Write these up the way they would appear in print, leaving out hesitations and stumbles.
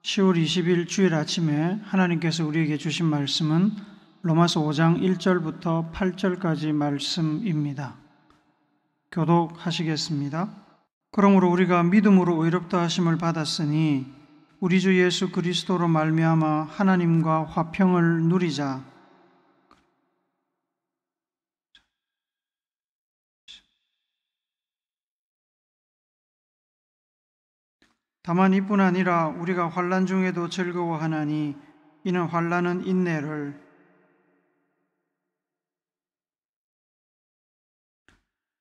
10월 20일 주일 아침에 하나님께서 우리에게 주신 말씀은 로마서 5장 1절부터 8절까지 말씀입니다. 교독하시겠습니다. 그러므로 우리가 믿음으로 의롭다 하심을 받았으니 우리 주 예수 그리스도로 말미암아 하나님과 화평을 누리자. 다만 이뿐 아니라 우리가 환난 중에도 즐거워하나니 이는 환난은 인내를,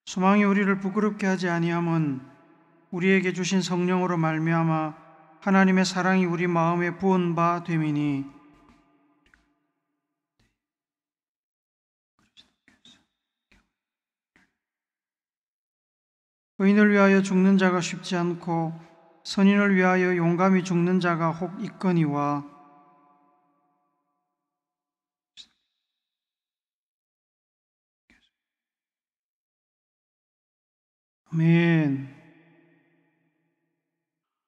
소망이 우리를 부끄럽게 하지 아니함은 우리에게 주신 성령으로 말미암아 하나님의 사랑이 우리 마음에 부은 바 됨이니 의인을 위하여 죽는 자가 쉽지 않고 선인을 위하여 용감히 죽는 자가 혹 있거니와 아멘.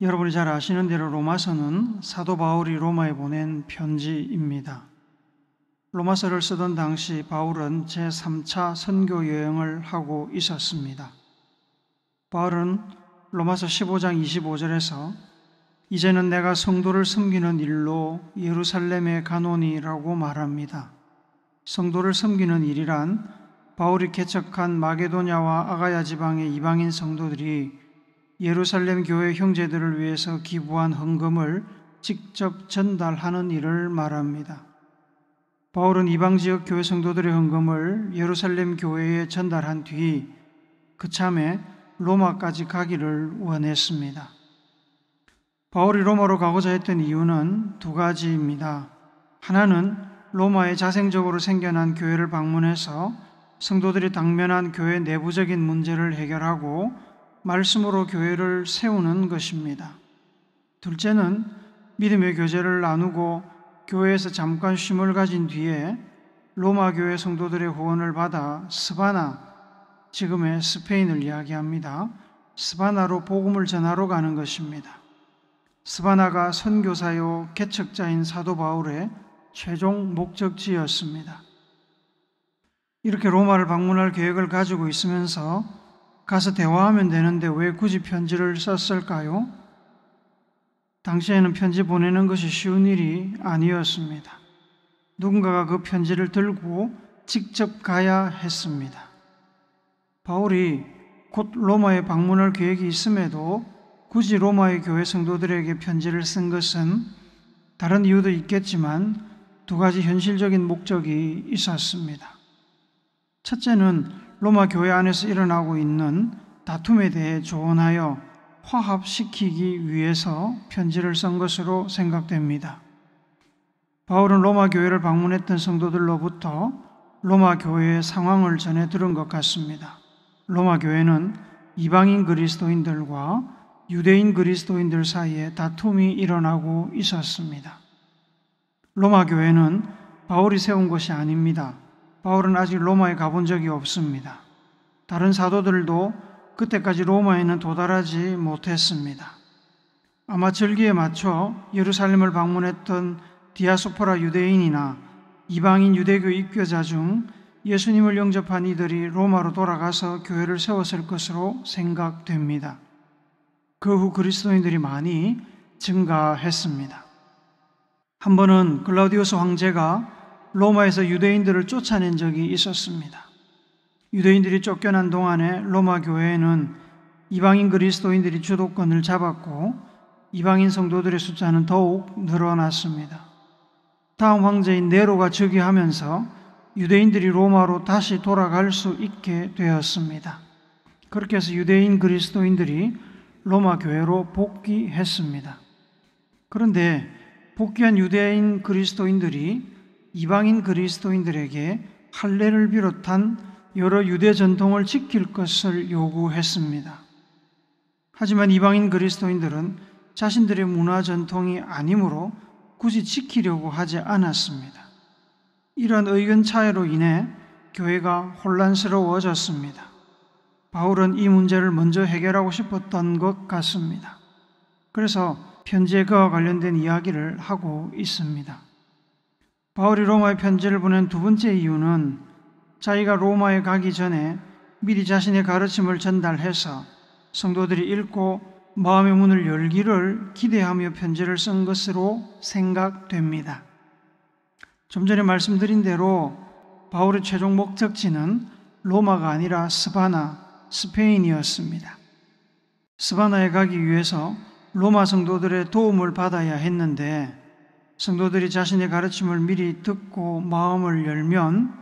여러분이 잘 아시는 대로 로마서는 사도 바울이 로마에 보낸 편지입니다. 로마서를 쓰던 당시 바울은 제3차 선교 여행을 하고 있었습니다. 바울은 로마서 15장 25절에서 이제는 내가 성도를 섬기는 일로 예루살렘에 가노니라고 말합니다. 성도를 섬기는 일이란 바울이 개척한 마게도냐와 아가야 지방의 이방인 성도들이 예루살렘 교회 형제들을 위해서 기부한 헌금을 직접 전달하는 일을 말합니다. 바울은 이방 지역 교회 성도들의 헌금을 예루살렘 교회에 전달한 뒤 그참에 로마까지 가기를 원했습니다. 바울이 로마로 가고자 했던 이유는 두 가지입니다. 하나는 로마에 자생적으로 생겨난 교회를 방문해서 성도들이 당면한 교회 내부적인 문제를 해결하고 말씀으로 교회를 세우는 것입니다. 둘째는 믿음의 교제를 나누고 교회에서 잠깐 쉼을 가진 뒤에 로마 교회 성도들의 후원을 받아 스바나, 지금의 스페인을 이야기합니다. 스바나로 복음을 전하러 가는 것입니다. 스바나가 선교사요 개척자인 사도 바울의 최종 목적지였습니다. 이렇게 로마를 방문할 계획을 가지고 있으면서 가서 대화하면 되는데 왜 굳이 편지를 썼을까요? 당시에는 편지 보내는 것이 쉬운 일이 아니었습니다. 누군가가 그 편지를 들고 직접 가야 했습니다. 바울이 곧 로마에 방문할 계획이 있음에도 굳이 로마의 교회 성도들에게 편지를 쓴 것은 다른 이유도 있겠지만 두 가지 현실적인 목적이 있었습니다. 첫째는 로마 교회 안에서 일어나고 있는 다툼에 대해 조언하여 화합시키기 위해서 편지를 쓴 것으로 생각됩니다. 바울은 로마 교회를 방문했던 성도들로부터 로마 교회의 상황을 전해 들은 것 같습니다. 로마 교회는 이방인 그리스도인들과 유대인 그리스도인들 사이에 다툼이 일어나고 있었습니다. 로마 교회는 바울이 세운 것이 아닙니다. 바울은 아직 로마에 가본 적이 없습니다. 다른 사도들도 그때까지 로마에는 도달하지 못했습니다. 아마 절기에 맞춰 예루살렘을 방문했던 디아스포라 유대인이나 이방인 유대교 입교자 중 예수님을 영접한 이들이 로마로 돌아가서 교회를 세웠을 것으로 생각됩니다. 그 후 그리스도인들이 많이 증가했습니다. 한 번은 글라우디우스 황제가 로마에서 유대인들을 쫓아낸 적이 있었습니다. 유대인들이 쫓겨난 동안에 로마 교회에는 이방인 그리스도인들이 주도권을 잡았고 이방인 성도들의 숫자는 더욱 늘어났습니다. 다음 황제인 네로가 즉위하면서 유대인들이 로마로 다시 돌아갈 수 있게 되었습니다. 그렇게 해서 유대인 그리스도인들이 로마 교회로 복귀했습니다. 그런데 복귀한 유대인 그리스도인들이 이방인 그리스도인들에게 할례를 비롯한 여러 유대 전통을 지킬 것을 요구했습니다. 하지만 이방인 그리스도인들은 자신들의 문화 전통이 아니므로 굳이 지키려고 하지 않았습니다. 이런 의견 차이로 인해 교회가 혼란스러워졌습니다. 바울은 이 문제를 먼저 해결하고 싶었던 것 같습니다. 그래서 편지에 그와 관련된 이야기를 하고 있습니다. 바울이 로마에 편지를 보낸 두 번째 이유는 자기가 로마에 가기 전에 미리 자신의 가르침을 전달해서 성도들이 읽고 마음의 문을 열기를 기대하며 편지를 쓴 것으로 생각됩니다. 좀 전에 말씀드린 대로 바울의 최종 목적지는 로마가 아니라 스바나, 스페인이었습니다. 스바나에 가기 위해서 로마 성도들의 도움을 받아야 했는데 성도들이 자신의 가르침을 미리 듣고 마음을 열면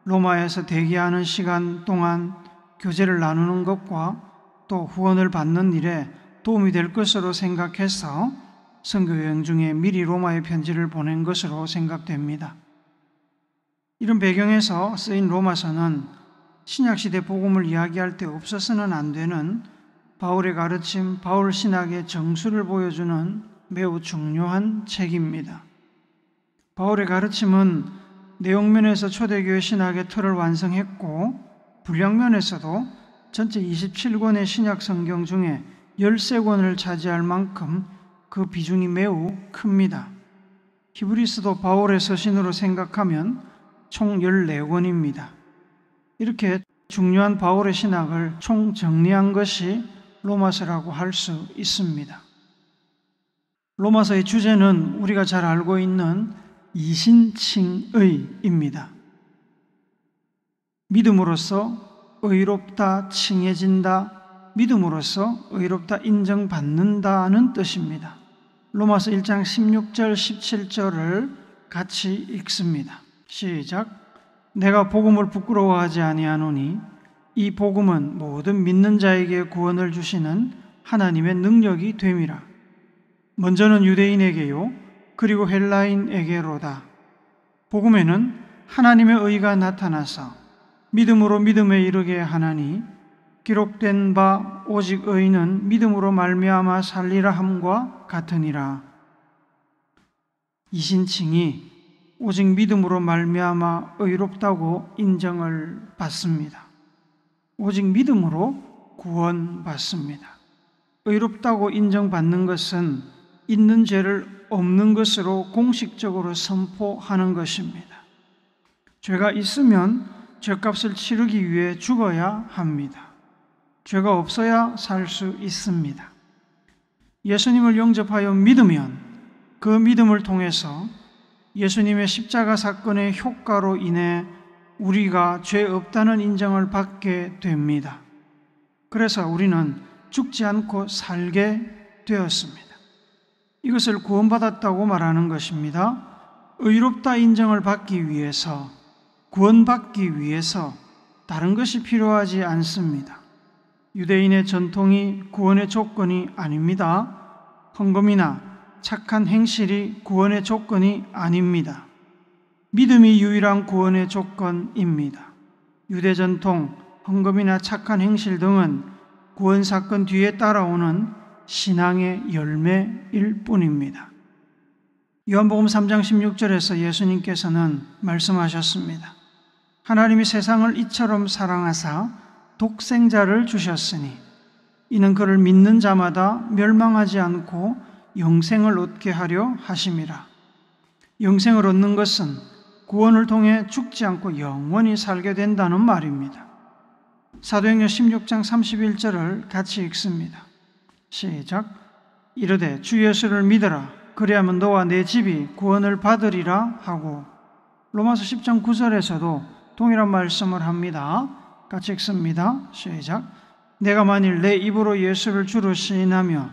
로마에서 대기하는 시간 동안 교제를 나누는 것과 또 후원을 받는 일에 도움이 될 것으로 생각해서 선교여행 중에 미리 로마에 편지를 보낸 것으로 생각됩니다. 이런 배경에서 쓰인 로마서는 신약시대 복음을 이야기할 때 없어서는 안 되는 바울의 가르침, 바울 신학의 정수를 보여주는 매우 중요한 책입니다. 바울의 가르침은 내용면에서 초대교회 신학의 틀을 완성했고 분량면에서도 전체 27권의 신약 성경 중에 13권을 차지할 만큼 그 비중이 매우 큽니다. 히브리서도 바울의 서신으로 생각하면 총 14권입니다. 이렇게 중요한 바울의 신학을 총 정리한 것이 로마서라고 할 수 있습니다. 로마서의 주제는 우리가 잘 알고 있는 이신칭의입니다. 믿음으로써 의롭다 칭해진다, 믿음으로써 의롭다 인정받는다는 뜻입니다. 로마서 1장 16절 17절을 같이 읽습니다. 시작. 내가 복음을 부끄러워하지 아니하노니 이 복음은 모든 믿는 자에게 구원을 주시는 하나님의 능력이 됨이라. 먼저는 유대인에게요 그리고 헬라인에게로다. 복음에는 하나님의 의가 나타나서 믿음으로 믿음에 이르게 하나니 기록된 바 오직 의인은 믿음으로 말미암아 살리라 함과 같으니라. 이신칭이 오직 믿음으로 말미암아 의롭다고 인정을 받습니다. 오직 믿음으로 구원받습니다. 의롭다고 인정받는 것은 있는 죄를 없는 것으로 공식적으로 선포하는 것입니다. 죄가 있으면 죄값을 치르기 위해 죽어야 합니다. 죄가 없어야 살 수 있습니다. 예수님을 영접하여 믿으면 그 믿음을 통해서 예수님의 십자가 사건의 효과로 인해 우리가 죄 없다는 인정을 받게 됩니다. 그래서 우리는 죽지 않고 살게 되었습니다. 이것을 구원받았다고 말하는 것입니다. 의롭다 인정을 받기 위해서, 구원받기 위해서 다른 것이 필요하지 않습니다. 유대인의 전통이 구원의 조건이 아닙니다. 헌금이나 착한 행실이 구원의 조건이 아닙니다. 믿음이 유일한 구원의 조건입니다. 유대 전통, 헌금이나 착한 행실 등은 구원 사건 뒤에 따라오는 신앙의 열매일 뿐입니다. 요한복음 3장 16절에서 예수님께서는 말씀하셨습니다. 하나님이 세상을 이처럼 사랑하사 독생자를 주셨으니 이는 그를 믿는 자마다 멸망하지 않고 영생을 얻게 하려 하심이라. 영생을 얻는 것은 구원을 통해 죽지 않고 영원히 살게 된다는 말입니다. 사도행전 16장 31절을 같이 읽습니다. 시작. 이르되 주 예수를 믿으라. 그리하면 너와 내 집이 구원을 받으리라 하고, 로마서 10장 9절에서도 동일한 말씀을 합니다. 같이 읽습니다. 시작. 내가 만일 내 입으로 예수를 주로 시인하며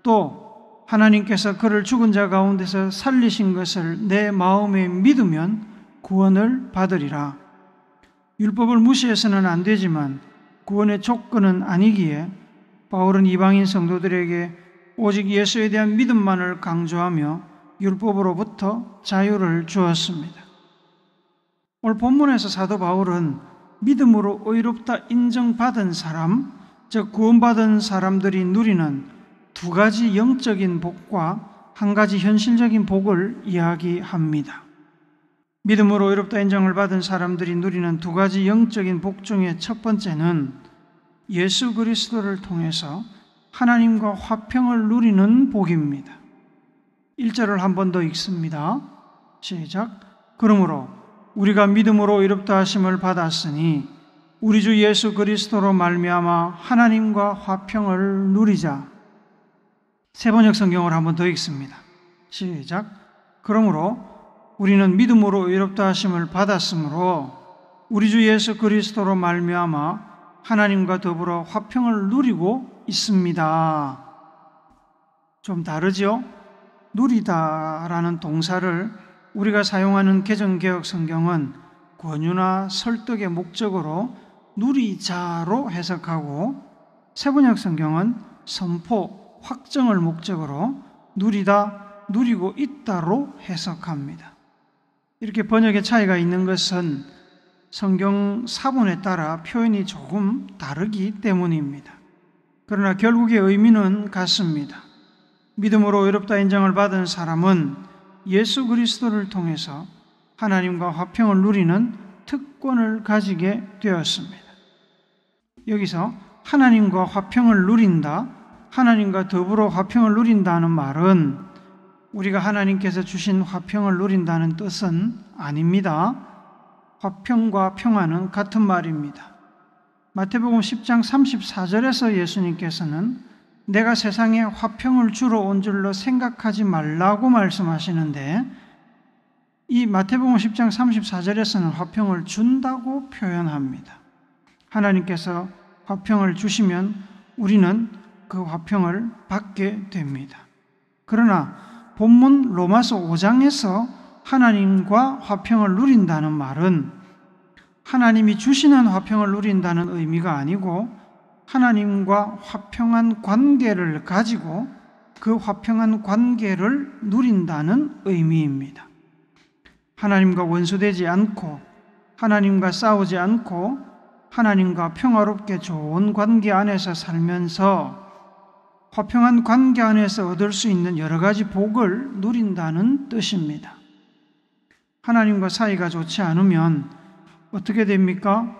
또 하나님께서 그를 죽은 자 가운데서 살리신 것을 내 마음에 믿으면 구원을 받으리라. 율법을 무시해서는 안 되지만 구원의 조건은 아니기에 바울은 이방인 성도들에게 오직 예수에 대한 믿음만을 강조하며 율법으로부터 자유를 주었습니다. 오늘 본문에서 사도 바울은 믿음으로 의롭다 인정받은 사람, 즉 구원받은 사람들이 누리는 두 가지 영적인 복과 한 가지 현실적인 복을 이야기합니다. 믿음으로 의롭다 인정을 받은 사람들이 누리는 두 가지 영적인 복 중에 첫 번째는 예수 그리스도를 통해서 하나님과 화평을 누리는 복입니다. 1절을 한 번 더 읽습니다. 시작. 그러므로 우리가 믿음으로 의롭다 하심을 받았으니 우리 주 예수 그리스도로 말미암아 하나님과 화평을 누리자. 세번역 성경을 한 번 더 읽습니다. 시작. 그러므로 우리는 믿음으로 의롭다 하심을 받았으므로 우리 주 예수 그리스도로 말미암아 하나님과 더불어 화평을 누리고 있습니다. 좀 다르죠? 누리다라는 동사를 우리가 사용하는 개정개혁 성경은 권유나 설득의 목적으로 누리자로 해석하고, 세번역 성경은 선포, 확정을 목적으로 누리다, 누리고 있다로 해석합니다. 이렇게 번역의 차이가 있는 것은 성경 사본에 따라 표현이 조금 다르기 때문입니다. 그러나 결국의 의미는 같습니다. 믿음으로 의롭다 인정을 받은 사람은 예수 그리스도를 통해서 하나님과 화평을 누리는 특권을 가지게 되었습니다. 여기서 하나님과 화평을 누린다, 하나님과 더불어 화평을 누린다는 말은 우리가 하나님께서 주신 화평을 누린다는 뜻은 아닙니다. 화평과 평화는 같은 말입니다. 마태복음 10장 34절에서 예수님께서는 내가 세상에 화평을 주러 온 줄로 생각하지 말라고 말씀하시는데, 이 마태복음 10장 34절에서는 화평을 준다고 표현합니다. 하나님께서 화평을 주시면 우리는 그 화평을 받게 됩니다. 그러나 본문 로마서 5장에서 하나님과 화평을 누린다는 말은 하나님이 주시는 화평을 누린다는 의미가 아니고 하나님과 화평한 관계를 가지고 그 화평한 관계를 누린다는 의미입니다. 하나님과 원수되지 않고 하나님과 싸우지 않고 하나님과 평화롭게 좋은 관계 안에서 살면서 화평한 관계 안에서 얻을 수 있는 여러 가지 복을 누린다는 뜻입니다. 하나님과 사이가 좋지 않으면 어떻게 됩니까?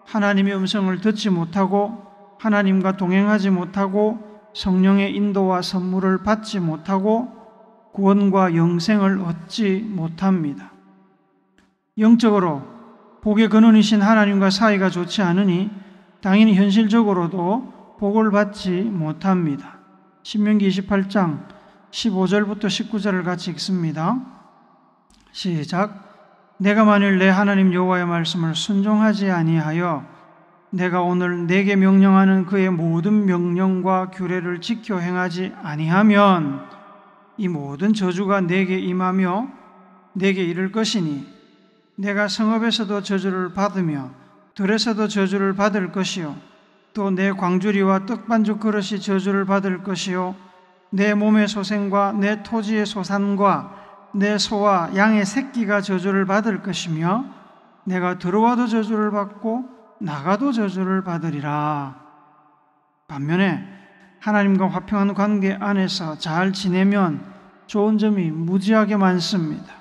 하나님의 음성을 듣지 못하고 하나님과 동행하지 못하고 성령의 인도와 선물을 받지 못하고 구원과 영생을 얻지 못합니다. 영적으로 복의 근원이신 하나님과 사이가 좋지 않으니 당연히 현실적으로도 복을 받지 못합니다. 신명기 28장 15절부터 19절을 같이 읽습니다. 시작. 내가 만일 내 하나님 여호와의 말씀을 순종하지 아니하여 내가 오늘 내게 명령하는 그의 모든 명령과 규례를 지켜 행하지 아니하면 이 모든 저주가 내게 임하며 내게 이를 것이니 내가 성읍에서도 저주를 받으며 들에서도 저주를 받을 것이요 또 내 광주리와 떡반죽 그릇이 저주를 받을 것이요 내 몸의 소생과 내 토지의 소산과 내 소와 양의 새끼가 저주를 받을 것이며 내가 들어와도 저주를 받고 나가도 저주를 받으리라. 반면에 하나님과 화평한 관계 안에서 잘 지내면 좋은 점이 무지하게 많습니다.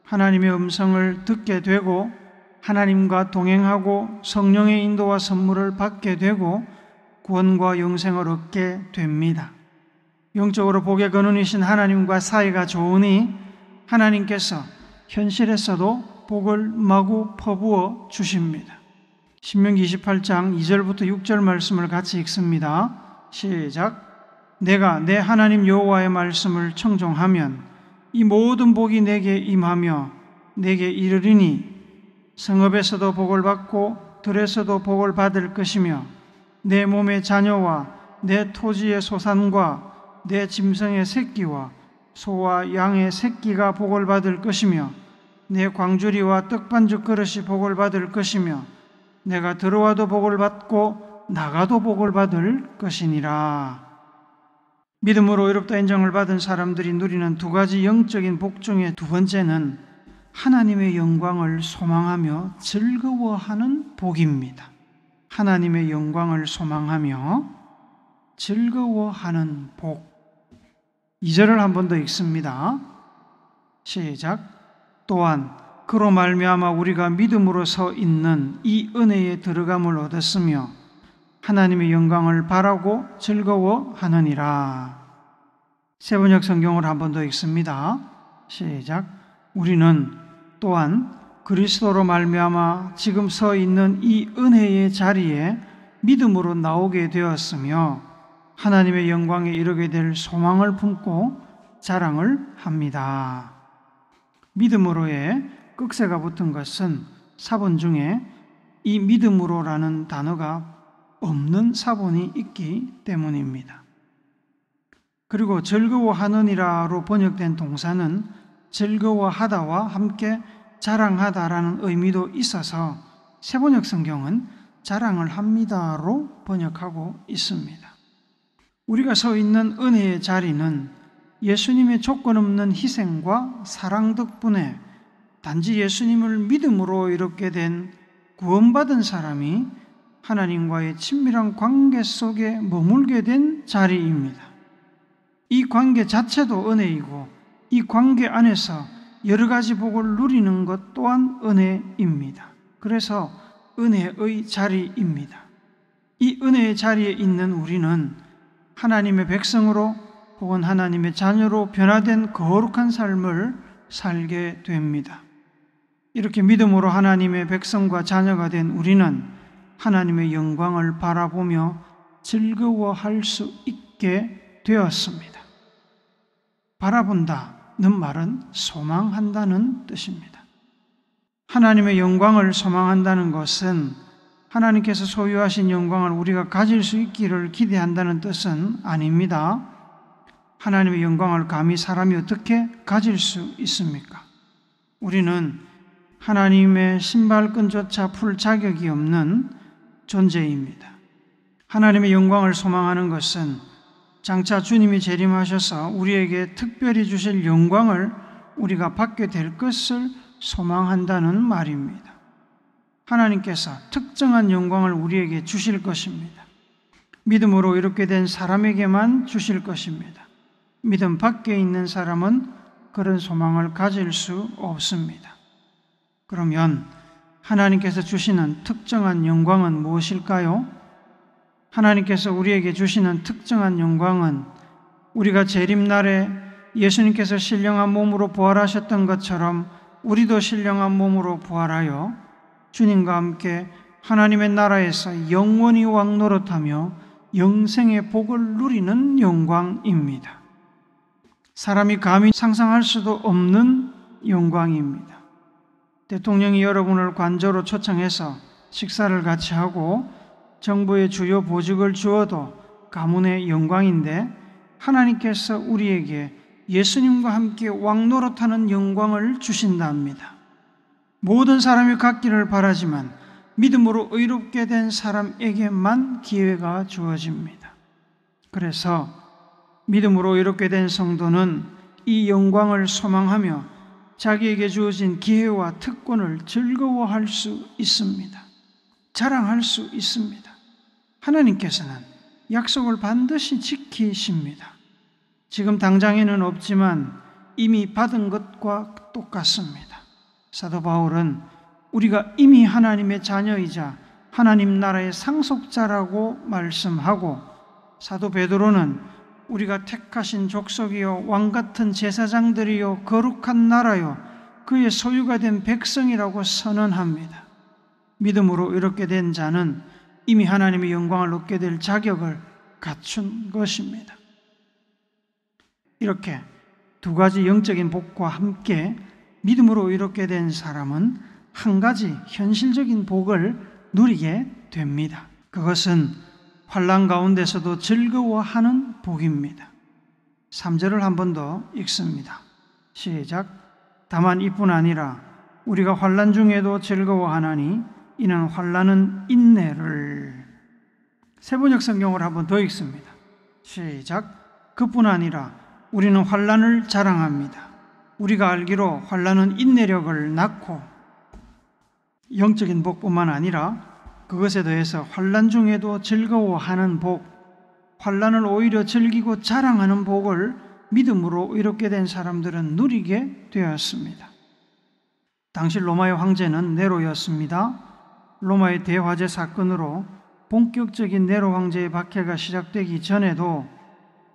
하나님의 음성을 듣게 되고 하나님과 동행하고 성령의 인도와 선물을 받게 되고 구원과 영생을 얻게 됩니다. 영적으로 복의 근원이신 하나님과 사이가 좋으니 하나님께서 현실에서도 복을 마구 퍼부어 주십니다. 신명기 28장 2절부터 6절 말씀을 같이 읽습니다. 시작. 내가 내 하나님 여호와의 말씀을 청종하면 이 모든 복이 내게 임하며 내게 이르리니 성읍에서도 복을 받고 들에서도 복을 받을 것이며 내 몸의 자녀와 내 토지의 소산과 내 짐승의 새끼와 소와 양의 새끼가 복을 받을 것이며 내 광주리와 떡반죽 그릇이 복을 받을 것이며 내가 들어와도 복을 받고 나가도 복을 받을 것이니라. 믿음으로 의롭다 인정을 받은 사람들이 누리는 두 가지 영적인 복 중에 두 번째는 하나님의 영광을 소망하며 즐거워하는 복입니다. 하나님의 영광을 소망하며 즐거워하는 복. 2절을 한 번 더 읽습니다. 시작. 또한 그로 말미암아 우리가 믿음으로 서 있는 이 은혜에 들어감을 얻었으며 하나님의 영광을 바라고 즐거워하느니라. 세번역 성경을 한 번 더 읽습니다. 시작. 우리는 또한 그리스도로 말미암아 지금 서 있는 이 은혜의 자리에 믿음으로 나오게 되었으며 하나님의 영광에 이르게 될 소망을 품고 자랑을 합니다. 믿음으로의 꺽쇠가 붙은 것은 사본 중에 이 믿음으로라는 단어가 없는 사본이 있기 때문입니다. 그리고 즐거워하느니라로 번역된 동사는 즐거워하다와 함께 자랑하다라는 의미도 있어서 세번역 성경은 자랑을 합니다로 번역하고 있습니다. 우리가 서 있는 은혜의 자리는 예수님의 조건 없는 희생과 사랑 덕분에 단지 예수님을 믿음으로 이렇게 된 구원받은 사람이 하나님과의 친밀한 관계 속에 머물게 된 자리입니다. 이 관계 자체도 은혜이고 이 관계 안에서 여러 가지 복을 누리는 것 또한 은혜입니다. 그래서 은혜의 자리입니다. 이 은혜의 자리에 있는 우리는 하나님의 백성으로 혹은 하나님의 자녀로 변화된 거룩한 삶을 살게 됩니다. 이렇게 믿음으로 하나님의 백성과 자녀가 된 우리는 하나님의 영광을 바라보며 즐거워할 수 있게 되었습니다. 바라본다는 말은 소망한다는 뜻입니다. 하나님의 영광을 소망한다는 것은 하나님께서 소유하신 영광을 우리가 가질 수 있기를 기대한다는 뜻은 아닙니다. 하나님의 영광을 감히 사람이 어떻게 가질 수 있습니까? 우리는 하나님의 신발끈조차 풀 자격이 없는 존재입니다. 하나님의 영광을 소망하는 것은 장차 주님이 재림하셔서 우리에게 특별히 주실 영광을 우리가 받게 될 것을 소망한다는 말입니다. 하나님께서 특정한 영광을 우리에게 주실 것입니다. 믿음으로 이렇게 된 사람에게만 주실 것입니다. 믿음 밖에 있는 사람은 그런 소망을 가질 수 없습니다. 그러면 하나님께서 주시는 특정한 영광은 무엇일까요? 하나님께서 우리에게 주시는 특정한 영광은 우리가 재림날에 예수님께서 신령한 몸으로 부활하셨던 것처럼 우리도 신령한 몸으로 부활하여 주님과 함께 하나님의 나라에서 영원히 왕노릇하며 영생의 복을 누리는 영광입니다. 사람이 감히 상상할 수도 없는 영광입니다. 대통령이 여러분을 관저로 초청해서 식사를 같이 하고 정부의 주요 보직을 주어도 가문의 영광인데 하나님께서 우리에게 예수님과 함께 왕노릇하는 영광을 주신답니다. 모든 사람이 갖기를 바라지만 믿음으로 의롭게 된 사람에게만 기회가 주어집니다. 그래서 믿음으로 의롭게 된 성도는 이 영광을 소망하며 자기에게 주어진 기회와 특권을 즐거워할 수 있습니다. 자랑할 수 있습니다. 하나님께서는 약속을 반드시 지키십니다. 지금 당장에는 없지만 이미 받은 것과 똑같습니다. 사도 바울은 우리가 이미 하나님의 자녀이자 하나님 나라의 상속자라고 말씀하고, 사도 베드로는 우리가 택하신 족속이요 왕같은 제사장들이요 거룩한 나라요 그의 소유가 된 백성이라고 선언합니다. 믿음으로 이렇게 된 자는 이미 하나님의 영광을 얻게 될 자격을 갖춘 것입니다. 이렇게 두 가지 영적인 복과 함께 믿음으로 이렇게 된 사람은 한 가지 현실적인 복을 누리게 됩니다. 그것은 환난 가운데서도 즐거워하는 복입니다. 3절을 한 번 더 읽습니다. 시작. 다만 이뿐 아니라 우리가 환난 중에도 즐거워하나니 이는 환난은 인내를. 세번역 성경을 한 번 더 읽습니다. 시작. 그뿐 아니라 우리는 환난을 자랑합니다. 우리가 알기로 환난은 인내력을 낳고, 영적인 복뿐만 아니라 그것에 더해서 환난 중에도 즐거워하는 복, 환난을 오히려 즐기고 자랑하는 복을 믿음으로 이롭게 된 사람들은 누리게 되었습니다. 당시 로마의 황제는 네로였습니다. 로마의 대화재 사건으로 본격적인 네로 황제의 박해가 시작되기 전에도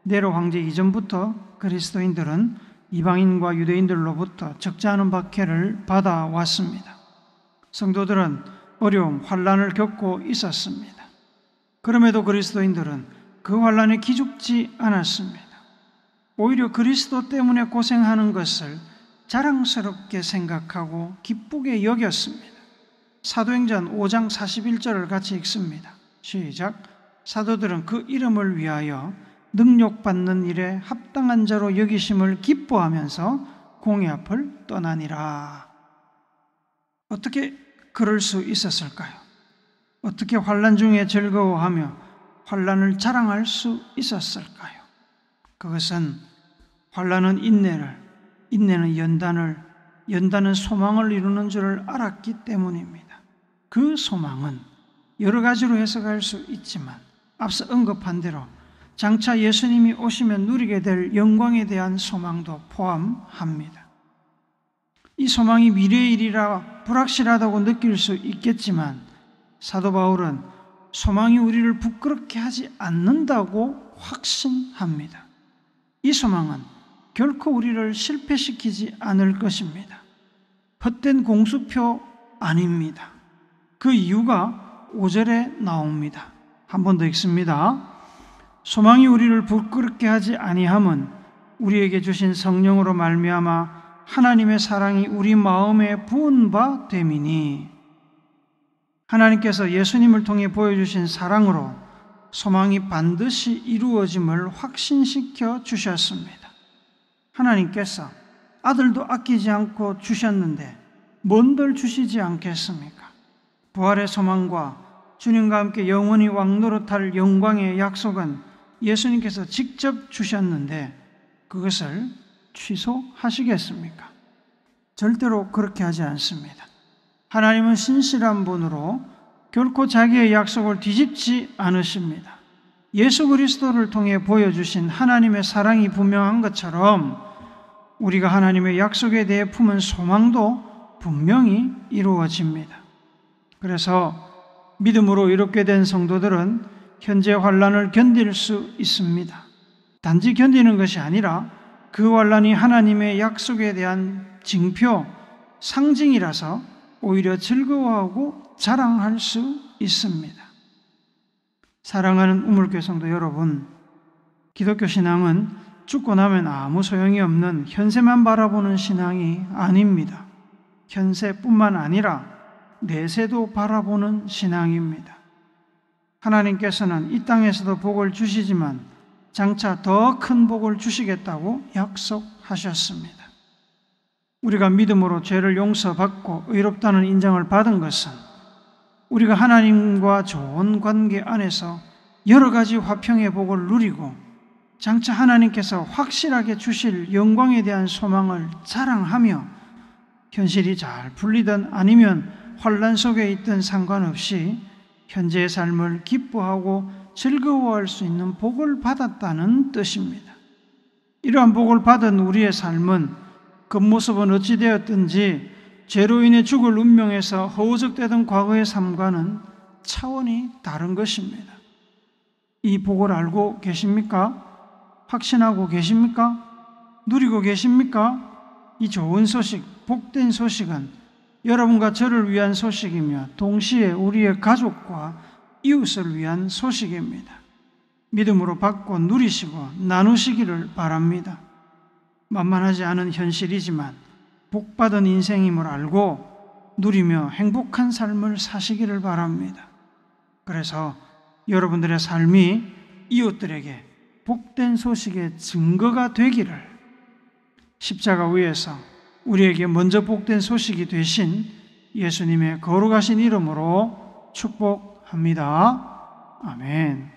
네로 황제 이전부터 그리스도인들은 이방인과 유대인들로부터 적지 않은 박해를 받아왔습니다. 성도들은 어려움, 환난을 겪고 있었습니다. 그럼에도 그리스도인들은 그 환난에 기죽지 않았습니다. 오히려 그리스도 때문에 고생하는 것을 자랑스럽게 생각하고 기쁘게 여겼습니다. 사도행전 5장 41절을 같이 읽습니다. 시작. 사도들은 그 이름을 위하여 능력받는 일에 합당한 자로 여기심을 기뻐하면서 공의 앞을 떠나니라. 어떻게 그럴 수 있었을까요? 어떻게 환난 중에 즐거워하며 환난을 자랑할 수 있었을까요? 그것은 환난은 인내를, 인내는 연단을, 연단은 소망을 이루는 줄을 알았기 때문입니다. 그 소망은 여러 가지로 해석할 수 있지만 앞서 언급한 대로 장차 예수님이 오시면 누리게 될 영광에 대한 소망도 포함합니다. 이 소망이 미래의 일이라 불확실하다고 느낄 수 있겠지만 사도 바울은 소망이 우리를 부끄럽게 하지 않는다고 확신합니다. 이 소망은 결코 우리를 실패시키지 않을 것입니다. 헛된 공수표 아닙니다. 그 이유가 5절에 나옵니다. 한 번 더 읽습니다. 소망이 우리를 부끄럽게 하지 아니함은 우리에게 주신 성령으로 말미암아 하나님의 사랑이 우리 마음에 부은 바 됨이니, 하나님께서 예수님을 통해 보여주신 사랑으로 소망이 반드시 이루어짐을 확신시켜 주셨습니다. 하나님께서 아들도 아끼지 않고 주셨는데 뭔들 주시지 않겠습니까? 부활의 소망과 주님과 함께 영원히 왕노릇할 영광의 약속은 예수님께서 직접 주셨는데 그것을 취소하시겠습니까? 절대로 그렇게 하지 않습니다. 하나님은 신실한 분으로 결코 자기의 약속을 뒤집지 않으십니다. 예수 그리스도를 통해 보여주신 하나님의 사랑이 분명한 것처럼 우리가 하나님의 약속에 대해 품은 소망도 분명히 이루어집니다. 그래서 믿음으로 이롭게 된 성도들은 현재 환난을 견딜 수 있습니다. 단지 견디는 것이 아니라 그 환난이 하나님의 약속에 대한 징표, 상징이라서 오히려 즐거워하고 자랑할 수 있습니다. 사랑하는 우물교회 성도 여러분, 기독교 신앙은 죽고 나면 아무 소용이 없는 현세만 바라보는 신앙이 아닙니다. 현세뿐만 아니라 내세도 바라보는 신앙입니다. 하나님께서는 이 땅에서도 복을 주시지만 장차 더 큰 복을 주시겠다고 약속하셨습니다. 우리가 믿음으로 죄를 용서받고 의롭다는 인정을 받은 것은 우리가 하나님과 좋은 관계 안에서 여러 가지 화평의 복을 누리고 장차 하나님께서 확실하게 주실 영광에 대한 소망을 자랑하며 현실이 잘 풀리든 아니면 환난 속에 있든 상관없이 현재의 삶을 기뻐하고 즐거워할 수 있는 복을 받았다는 뜻입니다. 이러한 복을 받은 우리의 삶은 겉모습은 어찌 되었든지 죄로 인해 죽을 운명에서 허우적대던 과거의 삶과는 차원이 다른 것입니다. 이 복을 알고 계십니까? 확신하고 계십니까? 누리고 계십니까? 이 좋은 소식, 복된 소식은 여러분과 저를 위한 소식이며 동시에 우리의 가족과 이웃을 위한 소식입니다. 믿음으로 받고 누리시고 나누시기를 바랍니다. 만만하지 않은 현실이지만 복받은 인생임을 알고 누리며 행복한 삶을 사시기를 바랍니다. 그래서 여러분들의 삶이 이웃들에게 복된 소식의 증거가 되기를 십자가 위에서 우리에게 먼저 복된 소식이 되신 예수님의 거룩하신 이름으로 축복합니다. 아멘.